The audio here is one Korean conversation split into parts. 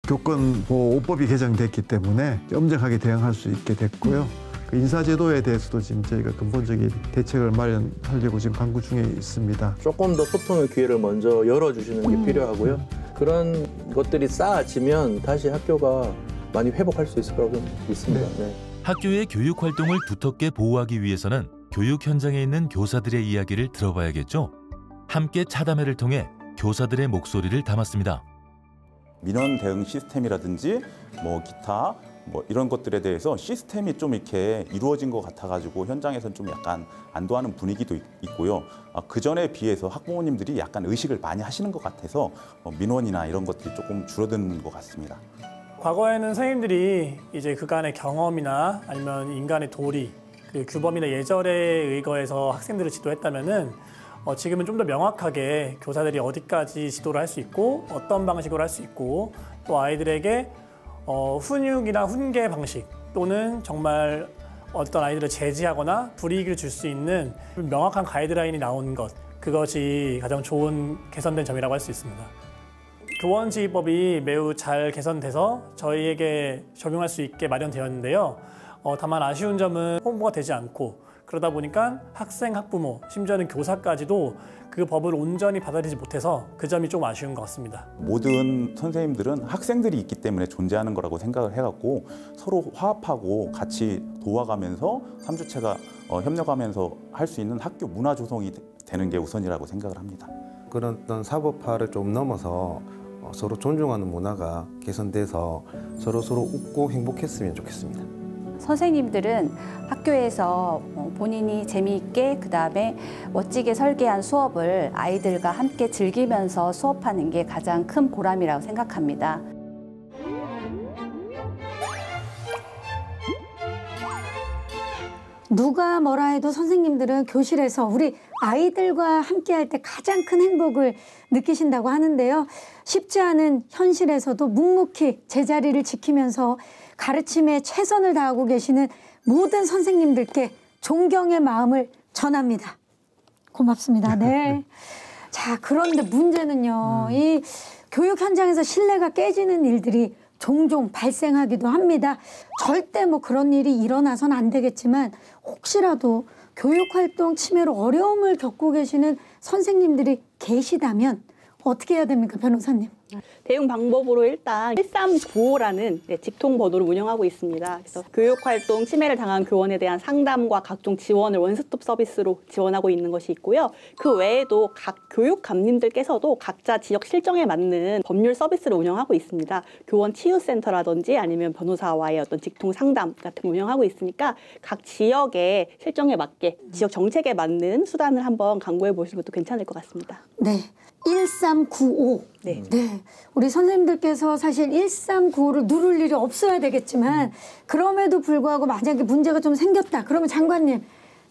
교권보호법이 개정됐기 때문에 엄정하게 대응할 수 있게 됐고요. 그 인사제도에 대해서도 지금 저희가 근본적인 대책을 마련하려고 지금 강구 중에 있습니다. 조금 더 소통의 기회를 먼저 열어주시는 게 필요하고요. 그런 것들이 쌓아지면 다시 학교가 많이 회복할 수 있을 거라고 믿습니다. 네. 학교의 교육 활동을 두텁게 보호하기 위해서는 교육 현장에 있는 교사들의 이야기를 들어봐야겠죠. 함께 차담회를 통해 교사들의 목소리를 담았습니다. 민원 대응 시스템이라든지 기타 이런 것들에 대해서 시스템이 좀 이렇게 이루어진 것 같아가지고 현장에서는 좀 약간 안도하는 분위기도 있고요. 그 전에 비해서 학부모님들이 약간 의식을 많이 하시는 것 같아서 민원이나 이런 것들이 조금 줄어드는 것 같습니다. 과거에는 선생님들이 이제 그간의 경험이나 아니면 인간의 도리, 그리고 규범이나 예절에 의거해서 학생들을 지도했다면은 지금은 좀 더 명확하게 교사들이 어디까지 지도를 할 수 있고 어떤 방식으로 할 수 있고 또 아이들에게 훈육이나 훈계 방식 또는 정말 어떤 아이들을 제지하거나 불이익을 줄 수 있는 명확한 가이드라인이 나온 것, 그것이 가장 좋은 개선된 점이라고 할 수 있습니다. 교원지휘법이 매우 잘 개선돼서 저희에게 적용할 수 있게 마련되었는데요. 다만 아쉬운 점은 홍보가 되지 않고 그러다 보니까 학생, 학부모, 심지어는 교사까지도 그 법을 온전히 받아들이지 못해서 그 점이 좀 아쉬운 것 같습니다. 모든 선생님들은 학생들이 있기 때문에 존재하는 거라고 생각을 해갖고 서로 화합하고 같이 도와가면서 삼주체가 협력하면서 할 수 있는 학교 문화 조성이 되는 게 우선이라고 생각을 합니다. 그런 어떤 사법화를 좀 넘어서 서로 존중하는 문화가 개선돼서 서로 웃고 행복했으면 좋겠습니다. 선생님들은 학교에서 본인이 재미있게 그다음에 멋지게 설계한 수업을 아이들과 함께 즐기면서 수업하는 게 가장 큰 보람이라고 생각합니다. 누가 뭐라 해도 선생님들은 교실에서 우리 아이들과 함께 할 때 가장 큰 행복을 느끼신다고 하는데요. 쉽지 않은 현실에서도 묵묵히 제자리를 지키면서 가르침에 최선을 다하고 계시는 모든 선생님들께 존경의 마음을 전합니다. 고맙습니다. 네. 자, 그런데 문제는요. 이 교육 현장에서 신뢰가 깨지는 일들이 종종 발생하기도 합니다. 절대 그런 일이 일어나선 안 되겠지만 혹시라도 교육활동 침해로 어려움을 겪고 계시는 선생님들이 계시다면 어떻게 해야 됩니까, 변호사님? 대응 방법으로 일단 1395라는 직통 번호를 운영하고 있습니다. 그래서 교육활동 침해를 당한 교원에 대한 상담과 각종 지원을 원스톱 서비스로 지원하고 있는 것이 있고요. 그 외에도 각 교육감님들께서도 각자 지역 실정에 맞는 법률 서비스를 운영하고 있습니다. 교원 치유센터라든지 아니면 변호사와의 어떤 직통 상담 같은 거 운영하고 있으니까 각 지역의 실정에 맞게 지역 정책에 맞는 수단을 한번 강구해 보시는 것도 괜찮을 것 같습니다. 네. 1395. 네. 네. 우리 선생님들께서 사실 1395를 누를 일이 없어야 되겠지만 그럼에도 불구하고 만약에 문제가 좀 생겼다. 그러면 장관님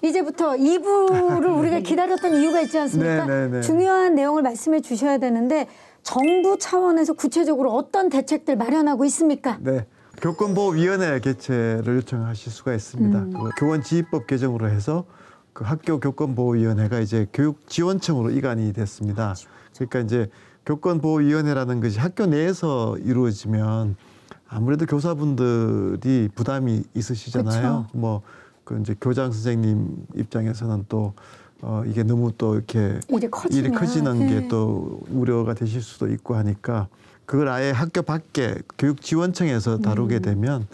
이제부터 2부를 우리가 기다렸던 이유가 있지 않습니까? 네네네. 중요한 내용을 말씀해 주셔야 되는데 정부 차원에서 구체적으로 어떤 대책들 마련하고 있습니까? 네. 교권보호위원회 개최를 요청하실 수가 있습니다. 그 교원지휘법 개정으로 해서 그 학교 교권보호위원회가 이제 교육지원청으로 이관이 됐습니다. 그러니까 이제 교권보호위원회라는 것이 학교 내에서 이루어지면 아무래도 교사분들이 부담이 있으시잖아요. 그쵸. 그 이제 교장 선생님 입장에서는 또 이게 너무 또 이렇게 일이 커지는 게 또 우려가 되실 수도 있고 하니까 그걸 아예 학교 밖에 교육지원청에서 다루게 되면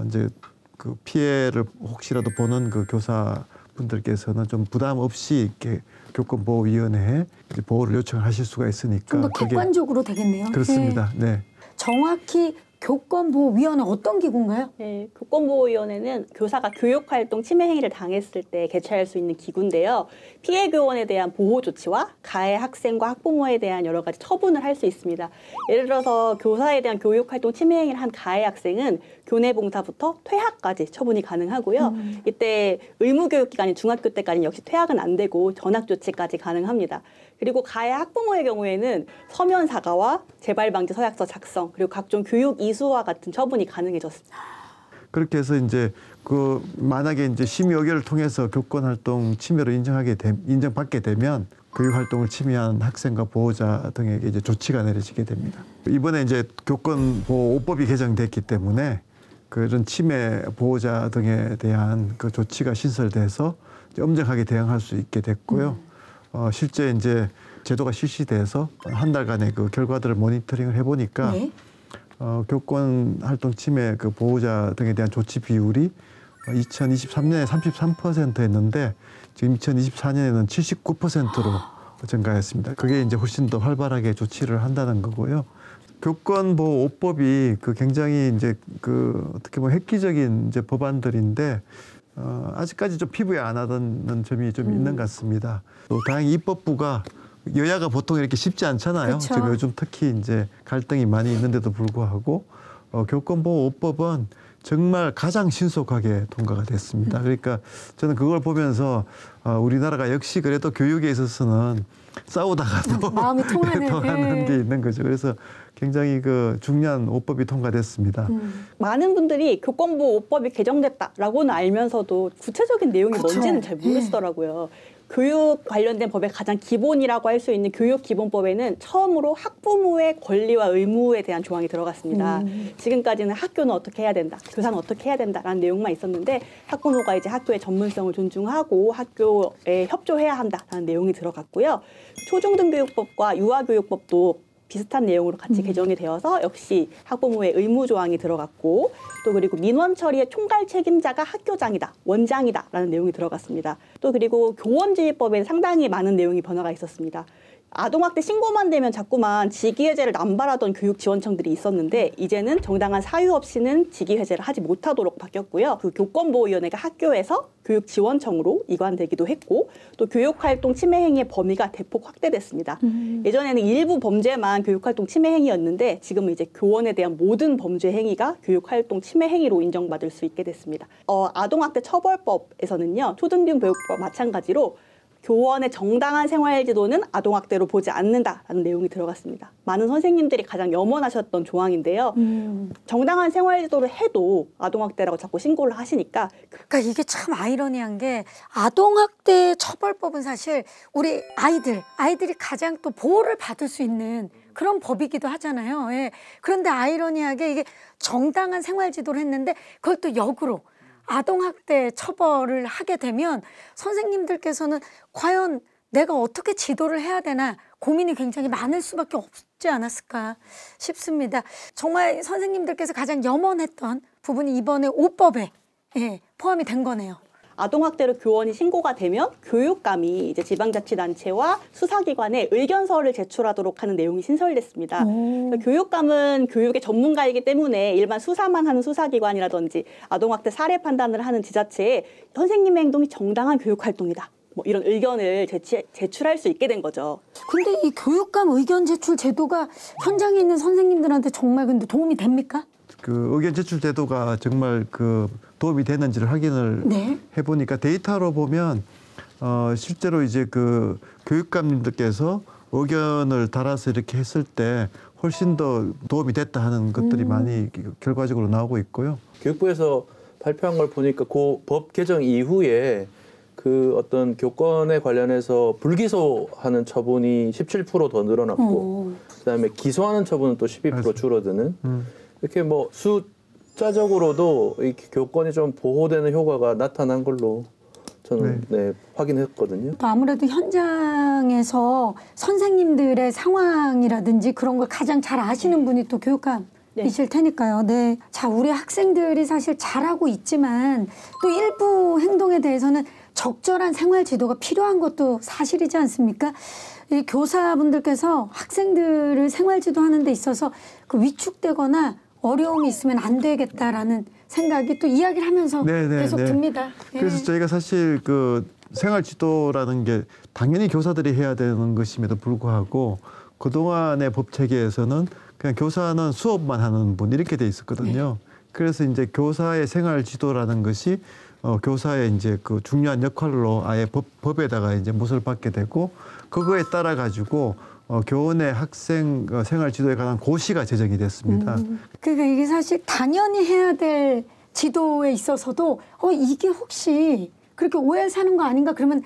이제 그 피해를 혹시라도 보는 그 교사분들께서는 좀 부담 없이 이렇게 교권보호위원회에 보호를 요청하실 수가 있으니까 좀 더 객관적으로 되겠네요. 그렇습니다. 네. 정확히 교권보호위원회 어떤 기구인가요? 네, 교권보호위원회는 교사가 교육활동 침해 행위를 당했을 때 개최할 수 있는 기구인데요. 피해 교원에 대한 보호 조치와 가해 학생과 학부모에 대한 여러 가지 처분을 할 수 있습니다. 예를 들어서 교사에 대한 교육활동 침해 행위를 한 가해 학생은 교내 봉사부터 퇴학까지 처분이 가능하고요. 이때 의무교육기관인 중학교 때까지는 역시 퇴학은 안 되고 전학 조치까지 가능합니다. 그리고 가해 학부모의 경우에는 서면 사과와 재발 방지 서약서 작성 그리고 각종 교육 이수와 같은 처분이 가능해졌습니다. 그렇게 해서 이제 만약에 이제 심의 의결을 통해서 교권 활동 침해로 인정받게 되면 교육 활동을 침해한 학생과 보호자 등에게 이제 조치가 내려지게 됩니다. 이번에 이제 교권보호법이 개정됐기 때문에 그런 침해 보호자 등에 대한 그 조치가 신설돼서 이제 엄정하게 대응할 수 있게 됐고요. 실제 이제 제도가 실시돼서 한 달간의 그 결과들을 모니터링을 해보니까 네. 교권 활동 침해 그 보호자 등에 대한 조치 비율이 2023년에 33%였는데 지금 2024년에는 79%로 증가했습니다. 그게 이제 훨씬 더 활발하게 조치를 한다는 거고요. 교권보호법이 그 굉장히 이제 그 어떻게 보면 획기적인 이제 법안들인데 아직까지 좀 피부에 안 와닿는 점이 좀 있는 것 같습니다. 또 다행히 입법부가 여야가 보통 이렇게 쉽지 않잖아요. 그쵸. 지금 요즘 특히 이제 갈등이 많이 있는데도 불구하고 교권보호법은 정말 가장 신속하게 통과가 됐습니다. 그러니까 저는 그걸 보면서 우리나라가 역시 그래도 교육에 있어서는 싸우다가도 마음이 통하는 게 있는 거죠. 그래서 굉장히 그 중요한 오법이 통과됐습니다. 많은 분들이 교권보호법이 개정됐다라고는 알면서도 구체적인 내용이 그쵸. 뭔지는 잘 모르시더라고요. 교육 관련된 법의 가장 기본이라고 할 수 있는 교육기본법에는 처음으로 학부모의 권리와 의무에 대한 조항이 들어갔습니다. 지금까지는 학교는 어떻게 해야 된다, 교사는 어떻게 해야 된다라는 내용만 있었는데 학부모가 이제 학교의 전문성을 존중하고 학교에 협조해야 한다라는 내용이 들어갔고요. 초중등교육법과 유아교육법도 비슷한 내용으로 같이 개정이 되어서 역시 학부모의 의무 조항이 들어갔고 또 그리고 민원 처리의 총괄 책임자가 학교장이다, 원장이다라는 내용이 들어갔습니다. 또 그리고 교원지휘법에 상당히 많은 내용이 변화가 있었습니다. 아동학대 신고만 되면 자꾸만 직위해제를 남발하던 교육지원청들이 있었는데 이제는 정당한 사유 없이는 직위해제를 하지 못하도록 바뀌었고요. 그 교권보호위원회가 학교에서 교육지원청으로 이관되기도 했고 또 교육활동 침해행위의 범위가 대폭 확대됐습니다. 예전에는 일부 범죄만 교육활동 침해행위였는데 지금은 이제 교원에 대한 모든 범죄 행위가 교육활동 침해행위로 인정받을 수 있게 됐습니다. 아동학대 처벌법에서는요. 초등교육법과 마찬가지로 교원의 정당한 생활지도는 아동학대로 보지 않는다라는 내용이 들어갔습니다. 많은 선생님들이 가장 염원하셨던 조항인데요. 정당한 생활지도를 해도 아동학대라고 자꾸 신고를 하시니까 그러니까 이게 참 아이러니한 게 아동학대 처벌법은 사실 우리 아이들이 가장 또 보호를 받을 수 있는 그런 법이기도 하잖아요. 예. 그런데 아이러니하게 이게 정당한 생활지도를 했는데 그걸 또 역으로 아동학대 처벌을 하게 되면 선생님들께서는 과연 내가 어떻게 지도를 해야 되나 고민이 굉장히 많을 수밖에 없지 않았을까 싶습니다. 정말 선생님들께서 가장 염원했던 부분이 이번에 5법에 포함이 된 거네요. 아동학대로 교원이 신고가 되면 교육감이 이제 지방자치단체와 수사기관에 의견서를 제출하도록 하는 내용이 신설됐습니다. 그러니까 교육감은 교육의 전문가이기 때문에 일반 수사만 하는 수사기관이라든지 아동학대 사례 판단을 하는 지자체에 선생님의 행동이 정당한 교육활동이다. 뭐 이런 의견을 제출할 수 있게 된 거죠. 근데 이 교육감 의견 제출 제도가 현장에 있는 선생님들한테 정말 근데 도움이 됩니까? 그 의견 제출 제도가 정말 그 도움이 되는지를 확인을 해보니까 데이터로 보면 실제로 이제 그 교육감님들께서 의견을 달아서 이렇게 했을 때 훨씬 더 도움이 됐다 하는 것들이 많이 결과적으로 나오고 있고요. 교육부에서 발표한 걸 보니까 그 법 개정 이후에 그 어떤 교권에 관련해서 불기소하는 처분이 17% 더 늘어났고 그다음에 기소하는 처분은 또 12% 줄어드는 이렇게 뭐 숫자적으로도 이 교권이 좀 보호되는 효과가 나타난 걸로 저는 확인했거든요. 또 아무래도 현장에서 선생님들의 상황이라든지 그런 걸 가장 잘 아시는 분이 또 교육감이실 테니까요. 네. 자, 우리 학생들이 사실 잘하고 있지만 또 일부 행동에 대해서는 적절한 생활 지도가 필요한 것도 사실이지 않습니까? 이 교사분들께서 학생들을 생활 지도하는 데 있어서 그 위축되거나 어려움이 있으면 안 되겠다라는 생각이 또 이야기를 하면서 계속 듭니다. 그래서 저희가 사실 그 생활 지도라는 게 당연히 교사들이 해야 되는 것임에도 불구하고 그동안의 법 체계에서는 그냥 교사는 수업만 하는 분 이렇게 돼 있었거든요. 그래서 이제 교사의 생활 지도라는 것이 교사의 이제 그 중요한 역할로 아예 법에다가 이제 못을 받게 되고 그거에 따라 가지고 교원의 학생 생활 지도에 관한 고시가 제정이 됐습니다. 그러니까 이게 사실 당연히 해야 될 지도에 있어서도 이게 혹시 그렇게 오해를 사는 거 아닌가 그러면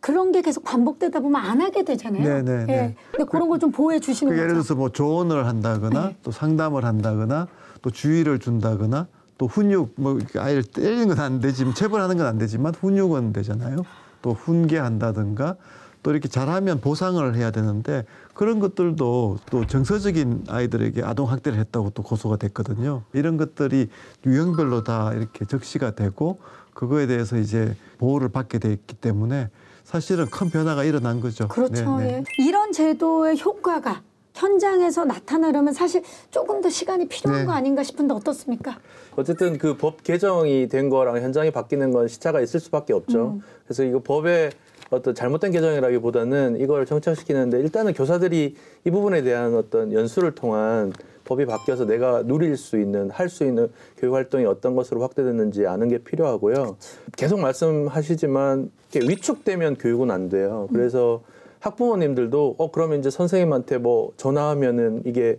그런 게 계속 반복되다 보면 안 하게 되잖아요. 네네. 예. 근데 그런 걸 좀 보호해 주시는 거죠. 예를 들어서 뭐 조언을 한다거나 또 상담을 한다거나 또 주의를 준다거나 또 훈육 뭐 아이를 때리는 건 안 되지만 체벌하는 건 안 되지만 훈육은 되잖아요. 또 훈계한다든가 또 이렇게 잘하면 보상을 해야 되는데 그런 것들도 또 정서적인 아이들에게 아동 학대를 했다고 또 고소가 됐거든요. 이런 것들이 유형별로 다 이렇게 적시가 되고 그거에 대해서 이제 보호를 받게 돼 있기 때문에 사실은 큰 변화가 일어난 거죠. 그렇죠. 네, 네. 예. 이런 제도의 효과가 현장에서 나타나려면 사실 조금 더 시간이 필요한 네. 거 아닌가 싶은데 어떻습니까? 어쨌든 그 법 개정이 된 거랑 현장이 바뀌는 건 시차가 있을 수밖에 없죠. 그래서 이거 법의 어떤 잘못된 개정이라기보다는 이걸 정착시키는데 일단은 교사들이 이 부분에 대한 어떤 연수를 통한 법이 바뀌어서 내가 누릴 수 있는, 할 수 있는 교육 활동이 어떤 것으로 확대됐는지 아는 게 필요하고요. 계속 말씀하시지만 위축되면 교육은 안 돼요. 그래서 학부모님들도 그러면 이제 선생님한테 뭐 전화하면은 이게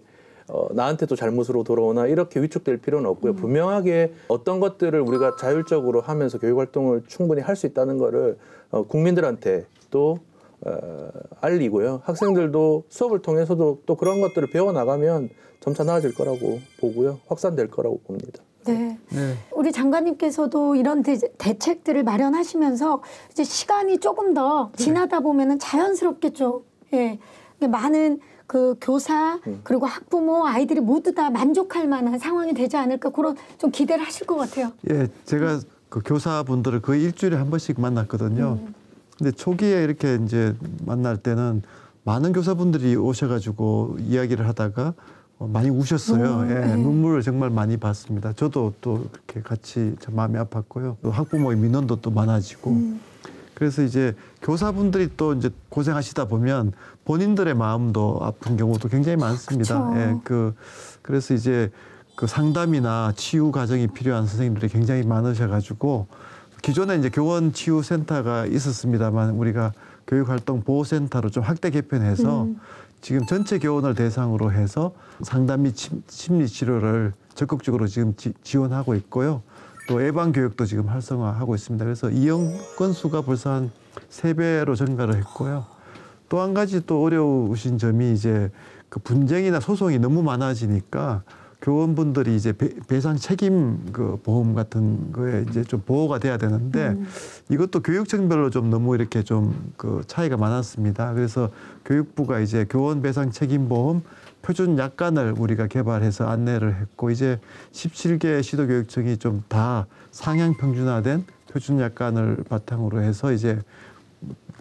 나한테도 잘못으로 돌아오나 이렇게 위축될 필요는 없고요. 분명하게 어떤 것들을 우리가 자율적으로 하면서 교육 활동을 충분히 할 수 있다는 거를 국민들한테 또 알리고요. 학생들도 수업을 통해서도 또 그런 것들을 배워나가면 점차 나아질 거라고 보고요. 확산될 거라고 봅니다. 네. 우리 장관님께서도 이런 대책들을 마련하시면서 이제 시간이 조금 더 지나다 보면은 자연스럽게 좀 많은 그 교사 그리고 학부모 아이들이 모두 다 만족할 만한 상황이 되지 않을까 그런 좀 기대를 하실 것 같아요. 예, 제가 그 교사분들을 거의 일주일에 한 번씩 만났거든요. 근데 초기에 이렇게 이제 만날 때는 많은 교사분들이 오셔가지고 이야기를 하다가 많이 우셨어요. 예, 눈물을 정말 많이 봤습니다. 저도 또 그렇게 같이 참 마음이 아팠고요. 또 학부모의 민원도 또 많아지고. 그래서 이제 교사분들이 또 이제 고생하시다 보면 본인들의 마음도 아픈 경우도 굉장히 많습니다. 예, 그래서 이제 그 상담이나 치유 과정이 필요한 선생님들이 굉장히 많으셔가지고 기존에 이제 교원 치유센터가 있었습니다만 우리가 교육활동 보호센터로 좀 확대 개편해서 지금 전체 교원을 대상으로 해서 상담 및 심리 치료를 적극적으로 지금 지원하고 있고요. 또 예방 교육도 지금 활성화하고 있습니다. 그래서 이용 건수가 벌써 한 3배로 증가를 했고요. 또 한 가지 또 어려우신 점이 이제 그 분쟁이나 소송이 너무 많아지니까 교원분들이 이제 배상 책임 그 보험 같은 거에 이제 좀 보호가 돼야 되는데 이것도 교육청별로 좀 너무 이렇게 좀 그 차이가 많았습니다. 그래서 교육부가 이제 교원 배상 책임 보험 표준 약관을 우리가 개발해서 안내를 했고 이제 17개 시도교육청이 좀 다 상향 평준화된 표준 약관을 바탕으로 해서 이제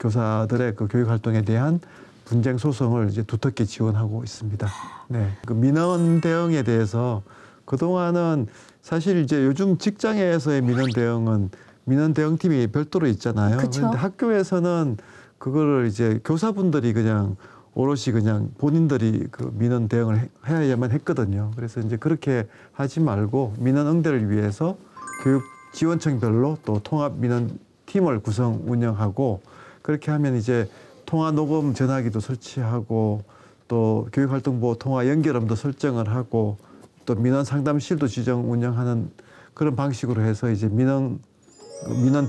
교사들의 그 교육 활동에 대한 분쟁 소송을 이제 두텁게 지원하고 있습니다. 네. 그 민원 대응에 대해서 그동안은 사실 이제 요즘 직장에서의 민원 대응은 민원 대응팀이 별도로 있잖아요. 그런데 학교에서는 그거를 이제 교사분들이 그냥 오롯이 그냥 본인들이 그 민원 대응을 해야만 했거든요. 그래서 이제 그렇게 하지 말고 민원 응대를 위해서 교육지원청별로 또 통합 민원 팀을 구성 운영하고 그렇게 하면 이제 통화 녹음 전화기도 설치하고 또 교육활동보호 통화 연결음도 설정을 하고 또 민원 상담실도 지정 운영하는 그런 방식으로 해서 이제 민원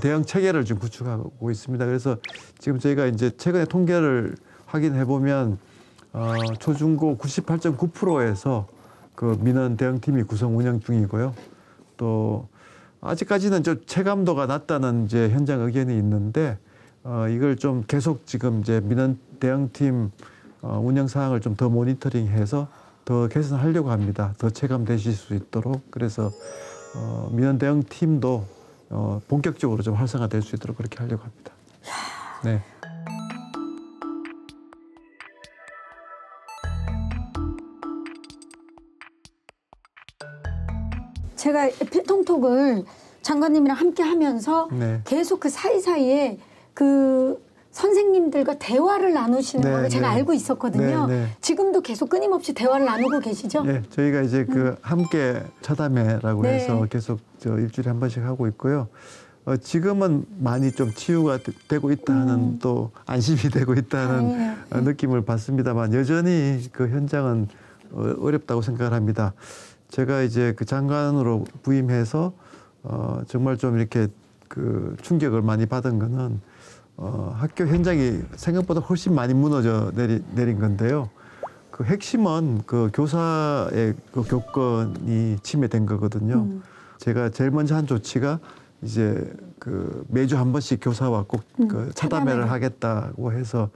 대응 체계를 좀 구축하고 있습니다. 그래서 지금 저희가 이제 최근에 통계를 확인해 보면 초중고 98.9%에서 그 민원 대응팀이 구성 운영 중이고요. 또 아직까지는 저 체감도가 낮다는 이제 현장 의견이 있는데 이걸 좀 계속 지금 이제 민원 대응팀 운영 사항을 좀 더 모니터링해서 더 개선하려고 합니다. 더 체감되실 수 있도록. 그래서 민원 대응팀도 본격적으로 좀 활성화될 수 있도록 그렇게 하려고 합니다. 네. 제가 필통톡을 장관님이랑 함께 하면서 계속 그 사이사이에 그 선생님들과 대화를 나누시는 걸 제가 알고 있었거든요. 지금도 계속 끊임없이 대화를 나누고 계시죠? 네, 저희가 이제 그 함께 차담회라고 해서 계속 일주일에 한 번씩 하고 있고요. 지금은 많이 좀 치유가 되고 있다는 또 안심이 되고 있다는 느낌을 받습니다만 여전히 그 현장은 어렵다고 생각을 합니다. 제가 이제 그 장관으로 부임해서 정말 좀 이렇게 그 충격을 많이 받은 거는 학교 현장이 생각보다 훨씬 많이 무너져 내린 건데요. 그 핵심은 그 교사의 그 교권이 침해된 거거든요. 제가 제일 먼저 한 조치가 이제 그 매주 한 번씩 교사와 꼭 그 차담회를 하겠다고 해서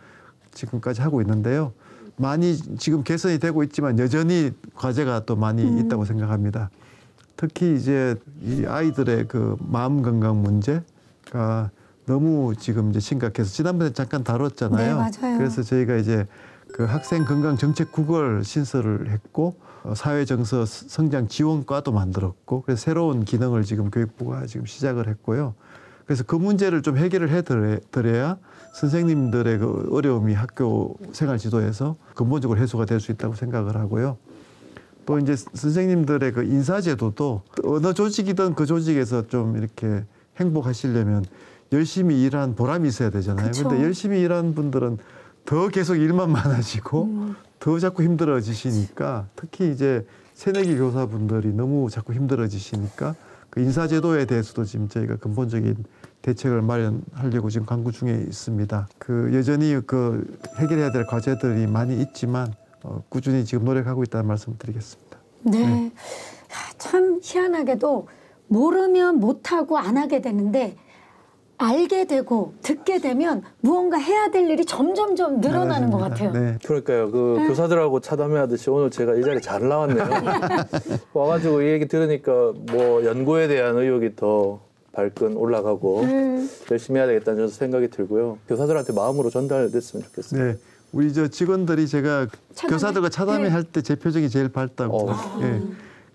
지금까지 하고 있는데요. 많이 지금 개선이 되고 있지만 여전히 과제가 또 많이 있다고 생각합니다. 특히 이제 이 아이들의 그 마음 건강 문제가 너무 지금 이제 심각해서 지난번에 잠깐 다뤘잖아요. 네, 맞아요. 그래서 저희가 이제 그 학생 건강 정책 국을 신설을 했고 사회 정서 성장 지원과도 만들었고 그래서 새로운 기능을 지금 교육부가 지금 시작을 했고요. 그래서 그 문제를 좀 해결을 해드려야 선생님들의 그 어려움이 학교 생활 지도에서 근본적으로 해소가 될 수 있다고 생각을 하고요. 또 이제 선생님들의 그 인사제도도 어느 조직이든 그 조직에서 좀 이렇게 행복하시려면 열심히 일한 보람이 있어야 되잖아요. 그런데 열심히 일하는 분들은 더 계속 일만 많아지고 더 자꾸 힘들어지시니까 특히 이제 새내기 교사분들이 너무 자꾸 힘들어지시니까 그 인사제도에 대해서도 지금 저희가 근본적인 대책을 마련하려고 지금 강구 중에 있습니다. 그 여전히 그 해결해야 될 과제들이 많이 있지만 꾸준히 지금 노력하고 있다는 말씀을 드리겠습니다. 네. 참 희한하게도 모르면 못하고 안 하게 되는데 알게 되고 듣게 되면 무언가 해야 될 일이 점점점 늘어나는 것 같아요. 네. 그러니까요. 그 교사들하고 차담회하듯이 오늘 제가 이 자리에 잘 나왔네요. 와가지고 이 얘기 들으니까 뭐 연구에 대한 의욕이 더 발끈 올라가고 열심히 해야 되겠다는 생각이 들고요. 교사들한테 마음으로 전달됐으면 좋겠어요. 네. 우리 저 직원들이 제가 교사들과 차담회 할 때 제 표정이 제일 밝다고 예.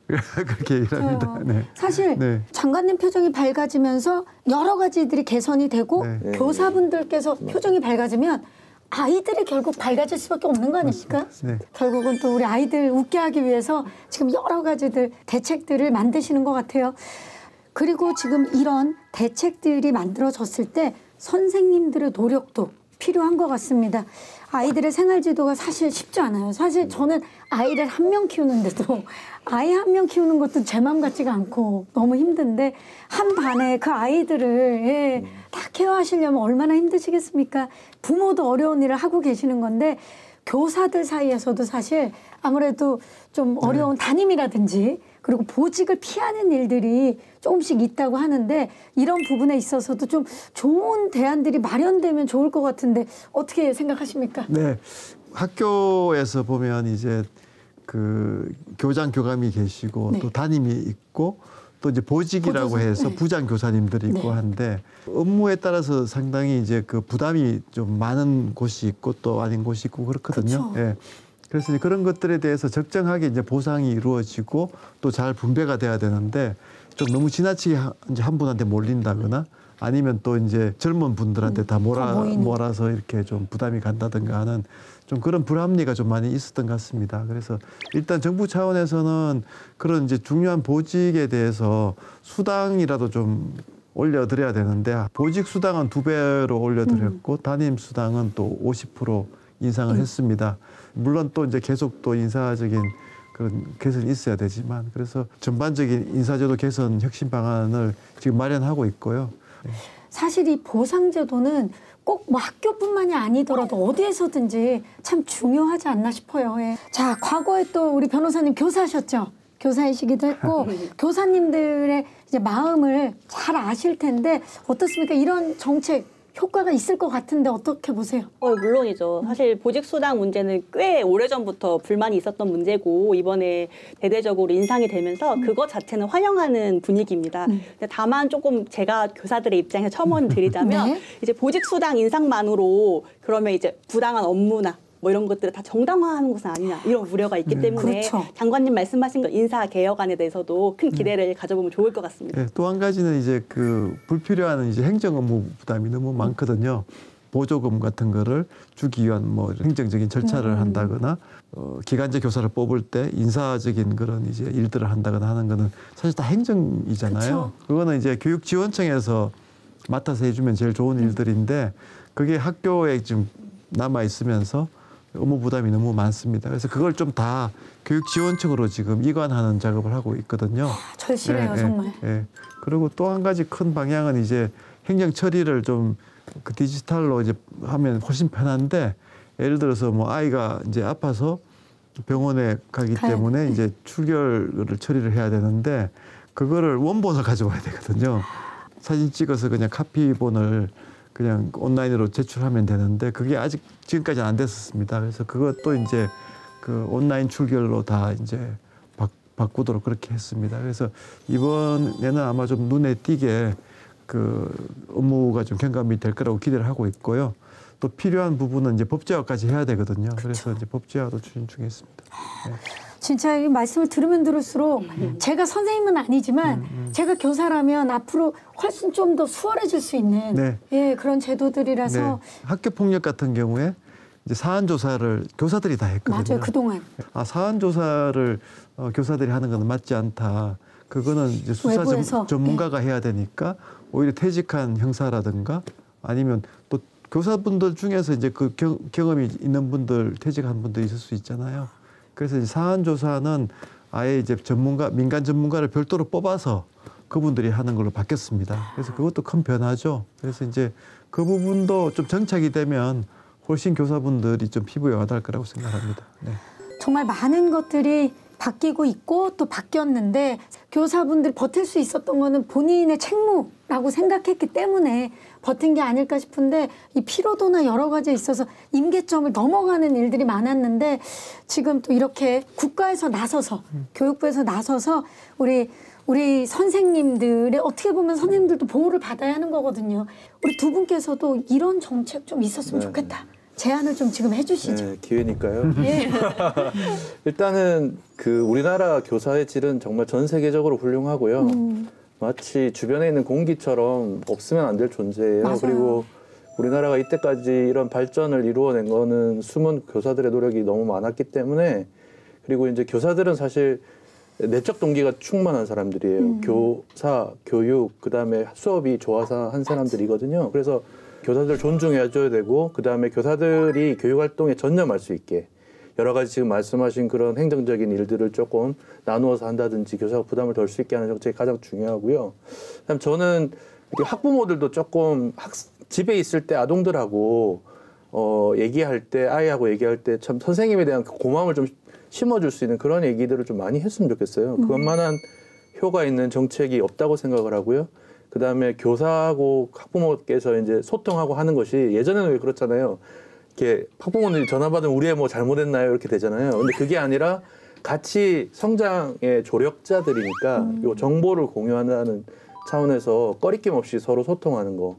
그렇게 얘기합니다. 네. 사실 장관님 표정이 밝아지면서 여러 가지들이 개선이 되고 교사분들께서 표정이 밝아지면 아이들이 결국 밝아질 수밖에 없는 거 아닙니까? 결국은 또 우리 아이들 웃게 하기 위해서 지금 여러 가지들 대책들을 만드시는 것 같아요. 그리고 지금 이런 대책들이 만들어졌을 때 선생님들의 노력도 필요한 것 같습니다. 아이들의 생활지도가 사실 쉽지 않아요. 사실 저는 아이를 한 명 키우는데도 아이 한 명 키우는 것도 제 맘 같지가 않고 너무 힘든데 한 반에 그 아이들을 다 케어하시려면 얼마나 힘드시겠습니까? 부모도 어려운 일을 하고 계시는 건데 교사들 사이에서도 사실 아무래도 좀 어려운 담임이라든지 그리고 보직을 피하는 일들이 조금씩 있다고 하는데 이런 부분에 있어서도 좀 좋은 대안들이 마련되면 좋을 것 같은데 어떻게 생각하십니까? 네. 학교에서 보면 이제 그 교장 교감이 계시고 또 담임이 있고 또 이제 보직이라고 해서 부장 교사님들이 있고 한데 업무에 따라서 상당히 이제 그 부담이 좀 많은 곳이 있고 또 아닌 곳이 있고 그렇거든요. 예. 그래서 이제 그런 것들에 대해서 적정하게 이제 보상이 이루어지고 또 잘 분배가 돼야 되는데 좀 너무 지나치게 이제 한 분한테 몰린다거나 아니면 또 이제 젊은 분들한테 다 몰아서 이렇게 좀 부담이 간다든가 하는 좀 그런 불합리가 좀 많이 있었던 것 같습니다. 그래서 일단 정부 차원에서는 그런 이제 중요한 보직에 대해서 수당이라도 좀 올려드려야 되는데 보직 수당은 2배로 올려드렸고 담임 수당은 또 50% 인상을 했습니다. 물론 또 이제 계속 또 인사적인 그런 개선이 있어야 되지만 그래서 전반적인 인사제도 개선 혁신 방안을 지금 마련하고 있고요. 사실 이 보상제도는 꼭 뭐 학교뿐만이 아니더라도 어디에서든지 참 중요하지 않나 싶어요. 자, 과거에 또 우리 변호사님 교사셨죠? 교사이시기도 했고 교사님들의 이제 마음을 잘 아실 텐데 어떻습니까? 이런 정책 효과가 있을 것 같은데 어떻게 보세요? 물론이죠. 사실 보직수당 문제는 꽤 오래전부터 불만이 있었던 문제고 이번에 대대적으로 인상이 되면서 그것 자체는 환영하는 분위기입니다. 근데 다만 조금 제가 교사들의 입장에서 첨언 드리자면 이제 보직수당 인상만으로 그러면 이제 부당한 업무나 뭐 이런 것들을 다 정당화하는 것은 아니냐 이런 우려가 있기 때문에 장관님 말씀하신 그 인사 개혁안에 대해서도 큰 기대를 가져보면 좋을 것 같습니다. 또 한 가지는 이제 그 불필요한 이제 행정 업무 부담이 너무 많거든요. 보조금 같은 거를 주기 위한 뭐 행정적인 절차를 한다거나 기간제 교사를 뽑을 때 인사적인 그런 이제 일들을 한다거나 하는 거는 사실 다 행정이잖아요. 그거는 이제 교육지원청에서 맡아서 해주면 제일 좋은 일들인데 그게 학교에 좀 남아 있으면서 업무 부담이 너무 많습니다. 그래서 그걸 좀 다 교육지원청으로 지금 이관하는 작업을 하고 있거든요. 절실해요, 정말. 그리고 또 한 가지 큰 방향은 이제 행정 처리를 좀 그 디지털로 이제 하면 훨씬 편한데 예를 들어서 뭐 아이가 이제 아파서 병원에 가기 때문에 이제 출결을 처리를 해야 되는데 그거를 원본을 가져와야 되거든요. 사진 찍어서 그냥 카피본을 그냥 온라인으로 제출하면 되는데 그게 아직 지금까지는 안 됐었습니다. 그래서 그것도 이제 그 온라인 출결로 다 이제 바꾸도록 그렇게 했습니다. 그래서 이번에는 아마 좀 눈에 띄게 그 업무가 좀 경감이 될 거라고 기대를 하고 있고요. 또 필요한 부분은 이제 법제화까지 해야 되거든요. 그래서 이제 법제화도 추진 중에 있습니다. 네. 진짜 이 말씀을 들으면 들을수록 제가 선생님은 아니지만 제가 교사라면 앞으로 훨씬 좀 더 수월해질 수 있는 네. 예, 그런 제도들이라서 네. 학교 폭력 같은 경우에 이제 사안 조사를 교사들이 다 했거든요. 맞아요. 그동안. 사안 조사를 교사들이 하는 건 맞지 않다. 그거는 이제 수사 전문가가 해야 되니까 오히려 퇴직한 형사라든가 아니면 또 교사분들 중에서 이제 그 경험이 있는 분들 퇴직한 분들 있을 수 있잖아요. 그래서 이제 사안 조사는 아예 이제 민간 전문가를 별도로 뽑아서 그분들이 하는 걸로 바뀌었습니다. 그래서 그것도 큰 변화죠. 그래서 이제 그 부분도 좀 정착이 되면 훨씬 교사분들이 좀 피부에 와닿을 거라고 생각합니다. 네. 정말 많은 것들이 바뀌고 있고 또 바뀌었는데 교사분들이 버틸 수 있었던 거는 본인의 책무라고 생각했기 때문에 버틴 게 아닐까 싶은데 이 피로도나 여러 가지에 있어서 임계점을 넘어가는 일들이 많았는데 지금 또 이렇게 국가에서 나서서 교육부에서 나서서 우리 선생님들의 어떻게 보면 선생님들도 보호를 받아야 하는 거거든요. 우리 두 분께서도 이런 정책 좀 있었으면 좋겠다. 제안을 좀 지금 해주시죠. 네, 기회니까요. 예. 일단은 그 우리나라 교사의 질은 정말 전 세계적으로 훌륭하고요. 마치 주변에 있는 공기처럼 없으면 안 될 존재예요. 맞아요. 그리고 우리나라가 이때까지 이런 발전을 이루어낸 거는 숨은 교사들의 노력이 너무 많았기 때문에 그리고 이제 교사들은 사실 내적 동기가 충만한 사람들이에요. 교사, 교육, 그다음에 수업이 좋아서 한 사람들이거든요. 그래서 교사들 존중해줘야 되고 그다음에 교사들이 교육활동에 전념할 수 있게 여러 가지 지금 말씀하신 그런 행정적인 일들을 조금 나누어서 한다든지 교사가 부담을 덜 수 있게 하는 정책이 가장 중요하고요. 그다음 저는 학부모들도 조금 집에 있을 때 아동들하고 얘기할 때 아이하고 얘기할 때 참 선생님에 대한 고마움을 좀 심어줄 수 있는 그런 얘기들을 좀 많이 했으면 좋겠어요. 그것만한 효과 있는 정책이 없다고 생각을 하고요. 그다음에 교사하고 학부모께서 이제 소통하고 하는 것이 예전에는 왜 그렇잖아요. 이렇게 학부모들이 전화 받으면 우리 애 뭐 잘못했나요? 이렇게 되잖아요. 근데 그게 아니라 같이 성장의 조력자들이니까 요 정보를 공유한다는 차원에서 꺼리낌 없이 서로 소통하는 거.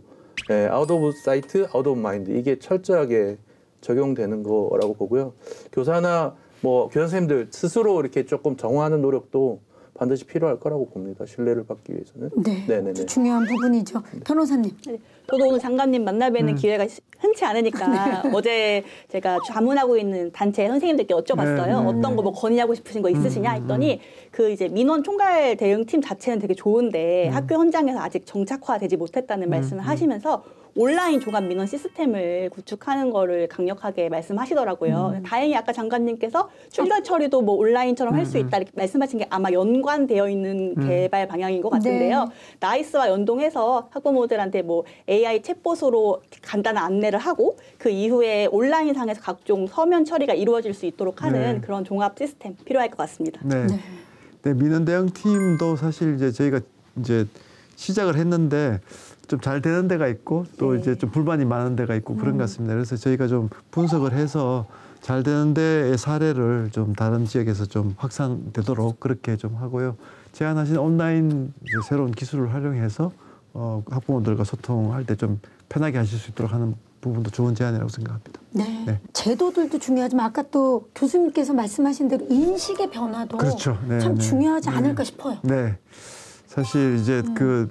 네, out of sight, out of mind. 이게 철저하게 적용되는 거라고 보고요. 교사나 뭐 교사 선생님들 스스로 이렇게 조금 정화하는 노력도 반드시 필요할 거라고 봅니다. 신뢰를 받기 위해서는. 네, 네네네. 중요한 부분이죠. 변호사님. 네, 저도 오늘 장관님 만나 뵈는 기회가 흔치 않으니까 어제 제가 자문하고 있는 단체 선생님들께 여쭤봤어요. 어떤 거 뭐 건의하고 싶으신 거 있으시냐 했더니 그 이제 민원 총괄 대응팀 자체는 되게 좋은데 학교 현장에서 아직 정착화되지 못했다는 말씀을 하시면서 온라인 종합 민원 시스템을 구축하는 거를 강력하게 말씀하시더라고요. 다행히 아까 장관님께서 출결 처리도 뭐 온라인처럼 할 수 있다 이렇게 말씀하신 게 아마 연관되어 있는 개발 방향인 것 같은데요. 네. 나이스와 연동해서 학부모들한테 뭐 AI 챗봇으로 간단한 안내를 하고 그 이후에 온라인상에서 각종 서면 처리가 이루어질 수 있도록 하는 그런 종합 시스템 필요할 것 같습니다. 네. 네, 민원 대응팀도 사실 이제 저희가 이제 시작을 했는데 좀 잘 되는 데가 있고 또 이제 좀 불만이 많은 데가 있고 그런 것 같습니다. 그래서 저희가 좀 분석을 해서 잘 되는 데의 사례를 좀 다른 지역에서 좀 확산되도록 그렇게 좀 하고요. 제안하신 온라인 새로운 기술을 활용해서 학부모들과 소통할 때 좀 편하게 하실 수 있도록 하는 부분도 좋은 제안이라고 생각합니다. 네. 네. 제도들도 중요하지만 아까 또 교수님께서 말씀하신 대로 인식의 변화도 그렇죠. 네, 참 네. 중요하지 않을까 싶어요. 네. 사실 이제 그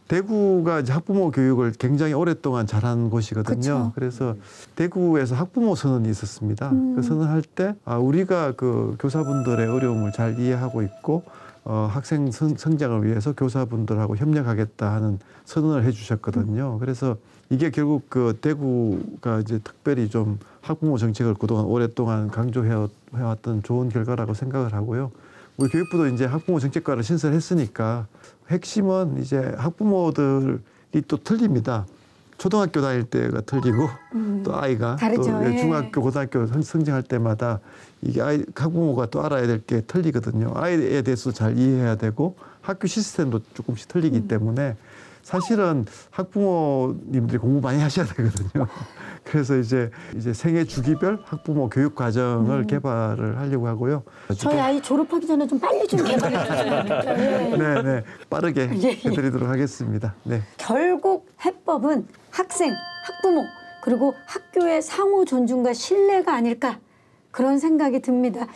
대구가 이제 학부모 교육을 굉장히 오랫동안 잘한 곳이거든요. 그쵸. 그래서 대구에서 학부모 선언이 있었습니다. 그 선언할 때 우리가 그 교사분들의 어려움을 잘 이해하고 있고 학생 성장을 위해서 교사분들하고 협력하겠다 하는 선언을 해주셨거든요. 그래서 이게 결국 그 대구가 이제 특별히 좀 학부모 정책을 그동안 오랫동안 강조해왔던 좋은 결과라고 생각을 하고요. 우리 교육부도 이제 학부모 정책과를 신설했으니까 핵심은 이제 학부모들이 또 틀립니다. 초등학교 다닐 때가 틀리고 또 아이가 다르죠. 또 예. 중학교, 고등학교 성장할 때마다 이게 학부모가 또 알아야 될 게 틀리거든요. 아이에 대해서 잘 이해해야 되고 학교 시스템도 조금씩 틀리기 때문에 사실은 학부모님들이 공부 많이 하셔야 되거든요. 그래서 이제 생애 주기별 학부모 교육 과정을 개발을 하려고 하고요. 저희 아이 졸업하기 전에 좀 빨리 좀 개발해 주시면 네. 네, 빠르게 해드리도록 하겠습니다. 네. 결국 해법은 학생, 학부모 그리고 학교의 상호 존중과 신뢰가 아닐까 그런 생각이 듭니다.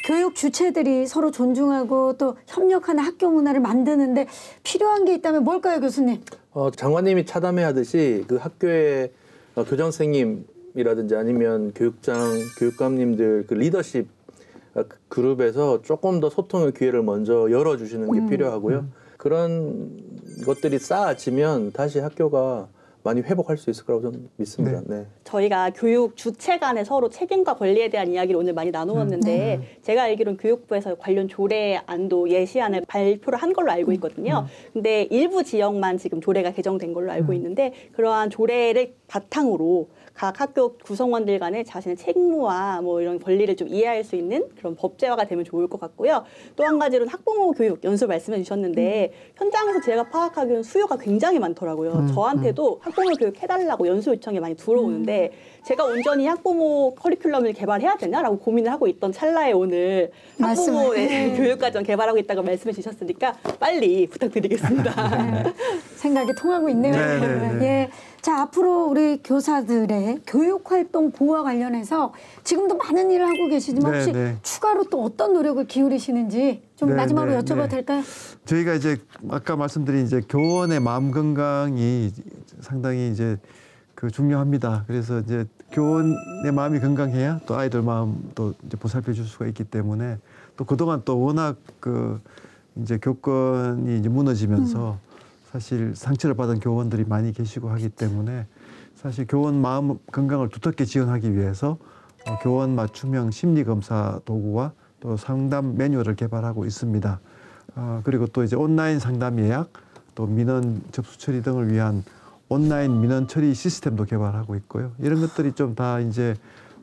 교육 주체들이 서로 존중하고 또 협력하는 학교 문화를 만드는데 필요한 게 있다면 뭘까요, 교수님? 장관님이 차담회하듯이 그 학교의 교장 선생님이라든지 아니면 교육장, 교육감님들 그 리더십 그룹에서 조금 더 소통의 기회를 먼저 열어주시는 게 필요하고요. 그런 것들이 쌓아지면 다시 학교가 많이 회복할 수 있을 거라고 저는 믿습니다. 네. 저희가 교육 주체 간의 서로 책임과 권리에 대한 이야기를 오늘 많이 나누었는데 제가 알기로는 교육부에서 관련 조례안도 예시안을 발표를 한 걸로 알고 있거든요. 근데 일부 지역만 지금 조례가 개정된 걸로 알고 있는데 그러한 조례를 바탕으로 각 학교 구성원들 간의 자신의 책무와 뭐 이런 권리를 좀 이해할 수 있는 그런 법제화가 되면 좋을 것 같고요. 또 한 가지로는 학부모 교육 연수 말씀해 주셨는데 현장에서 제가 파악하기로는 수요가 굉장히 많더라고요. 저한테도 학부모 교육 해달라고 연수 요청이 많이 들어오는데 제가 온전히 학부모 커리큘럼을 개발해야 되나라고 고민을 하고 있던 찰나에 오늘 학부모 교육과정 개발하고 있다고 말씀해 주셨으니까 빨리 부탁드리겠습니다. 생각이 통하고 있네요. 예. 자, 앞으로 우리 교사들의 교육활동 보호와 관련해서 지금도 많은 일을 하고 계시지만 혹시 추가로 또 어떤 노력을 기울이시는지 좀 마지막으로 여쭤봐도 될까요? 저희가 이제 아까 말씀드린 이제 교원의 마음 건강이 상당히 이제 그 중요합니다. 그래서 이제 교원의 마음이 건강해야 또 아이들 마음도 이제 보살펴 줄 수가 있기 때문에 또 그동안 또 워낙 그 이제 교권이 이제 무너지면서 사실 상처를 받은 교원들이 많이 계시고 하기 때문에 사실 교원 마음 건강을 두텁게 지원하기 위해서 교원 맞춤형 심리 검사 도구와 또 상담 매뉴얼을 개발하고 있습니다. 그리고 또 이제 온라인 상담 예약, 또 민원 접수 처리 등을 위한 온라인 민원 처리 시스템도 개발하고 있고요. 이런 것들이 좀 다 이제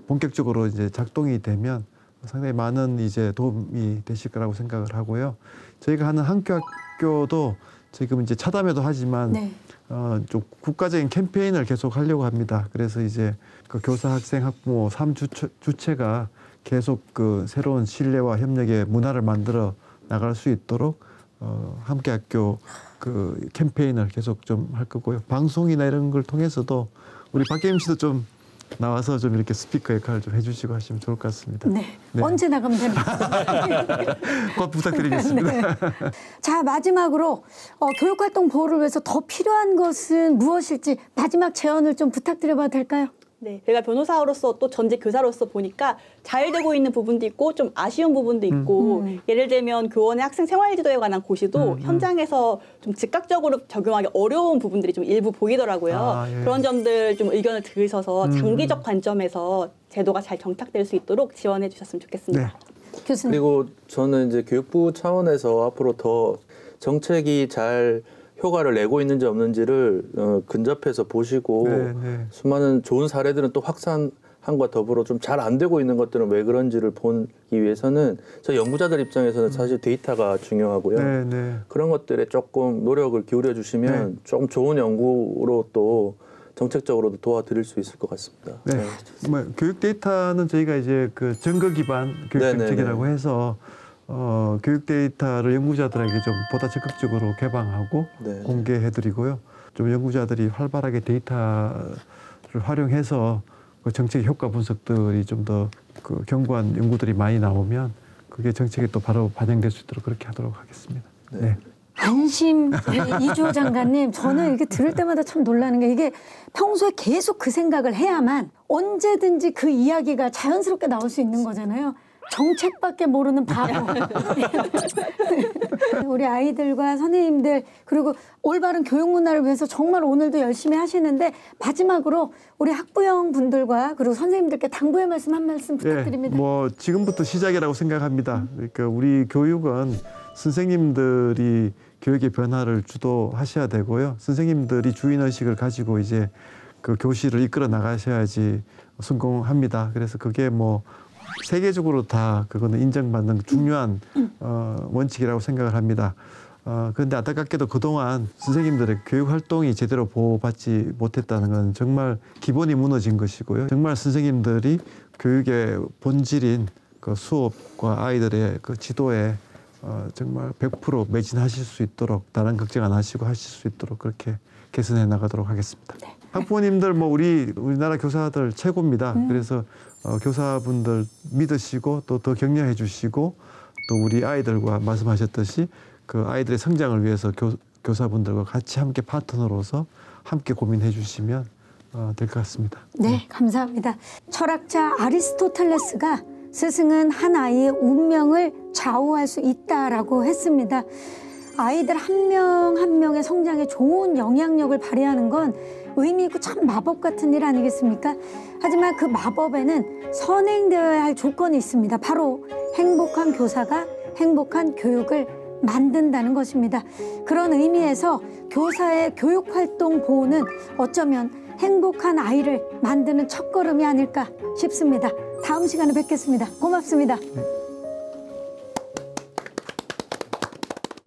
본격적으로 이제 작동이 되면 상당히 많은 이제 도움이 되실 거라고 생각을 하고요. 저희가 하는 학교도 지금 이제 차담회도 하지만 좀 국가적인 캠페인을 계속 하려고 합니다. 그래서 이제 그 교사, 학생, 학부모 3주체가 계속 그 새로운 신뢰와 협력의 문화를 만들어 나갈 수 있도록 함께 학교 그 캠페인을 계속 좀 할 거고요. 방송이나 이런 걸 통해서도 우리 박계임 씨도 좀 나와서 좀 이렇게 스피커 역할을 좀 해주시고 하시면 좋을 것 같습니다. 네. 언제 나가면 됩니까? 꼭 부탁드리겠습니다. 자, 마지막으로 교육활동 보호를 위해서 더 필요한 것은 무엇일지 마지막 제언을 좀 부탁드려봐도 될까요? 네, 제가 변호사로서 또 전직 교사로서 보니까 잘 되고 있는 부분도 있고 좀 아쉬운 부분도 있고 예를 들면 교원의 학생 생활지도에 관한 고시도 현장에서 좀 즉각적으로 적용하기 어려운 부분들이 좀 일부 보이더라고요. 그런 점들 좀 의견을 들으셔서 장기적 관점에서 제도가 잘 정착될 수 있도록 지원해 주셨으면 좋겠습니다. 교수님. 그리고 저는 이제 교육부 차원에서 앞으로 더 정책이 잘 효과를 내고 있는지 없는지를 근접해서 보시고 수많은 좋은 사례들은 또 확산함과 더불어 좀 잘 안 되고 있는 것들은 왜 그런지를 보기 위해서는 저희 연구자들 입장에서는 사실 데이터가 중요하고요. 그런 것들에 조금 노력을 기울여 주시면 좀 좋은 연구로 또 정책적으로도 도와드릴 수 있을 것 같습니다. 뭐 교육 데이터는 저희가 이제 그 증거 기반 교육 정책이라고 해서 교육 데이터를 연구자들에게 좀 보다 적극적으로 개방하고 공개해드리고요. 좀 연구자들이 활발하게 데이터를 활용해서 그 정책 효과 분석들이 좀 더 그 견고한 연구들이 많이 나오면 그게 정책에 또 바로 반영될 수 있도록 그렇게 하도록 하겠습니다. 안심 이주호 장관님, 저는 이게 들을 때마다 참 놀라는 게 이게 평소에 계속 그 생각을 해야만 언제든지 그 이야기가 자연스럽게 나올 수 있는 거잖아요. 정책밖에 모르는 바보. 우리 아이들과 선생님들 그리고 올바른 교육 문화를 위해서 정말 오늘도 열심히 하시는데 마지막으로 우리 학부형 분들과 그리고 선생님들께 당부의 말씀 한 말씀 부탁드립니다. 뭐 지금부터 시작이라고 생각합니다. 그러니까 우리 교육은 선생님들이 교육의 변화를 주도하셔야 되고요. 선생님들이 주인의식을 가지고 이제 그 교실을 이끌어 나가셔야지 성공합니다. 그래서 그게 뭐 세계적으로 다 그거는 인정받는 중요한 원칙이라고 생각을 합니다. 그런데 안타깝게도 그동안 선생님들의 교육 활동이 제대로 보호받지 못했다는 건 정말 기본이 무너진 것이고요. 정말 선생님들이 교육의 본질인 그 수업과 아이들의 그 지도에 정말 100% 매진하실 수 있도록 다른 걱정 안 하시고 하실 수 있도록 그렇게 개선해 나가도록 하겠습니다. 네. 학부모님들 뭐 우리나라 교사들 최고입니다. 그래서 교사분들 믿으시고 또 더 격려해 주시고 또 우리 아이들과 말씀하셨듯이 그 아이들의 성장을 위해서 교사분들과 같이 함께 파트너로서 함께 고민해 주시면 될 것 같습니다. 네, 감사합니다. 철학자 아리스토텔레스가 스승은 한 아이의 운명을 좌우할 수 있다라고 했습니다. 아이들 한 명 한 명의 성장에 좋은 영향력을 발휘하는 건 의미 있고 참 마법 같은 일 아니겠습니까? 하지만 그 마법에는 선행되어야 할 조건이 있습니다. 바로 행복한 교사가 행복한 교육을 만든다는 것입니다. 그런 의미에서 교사의 교육활동 보호는 어쩌면 행복한 아이를 만드는 첫걸음이 아닐까 싶습니다. 다음 시간에 뵙겠습니다. 고맙습니다.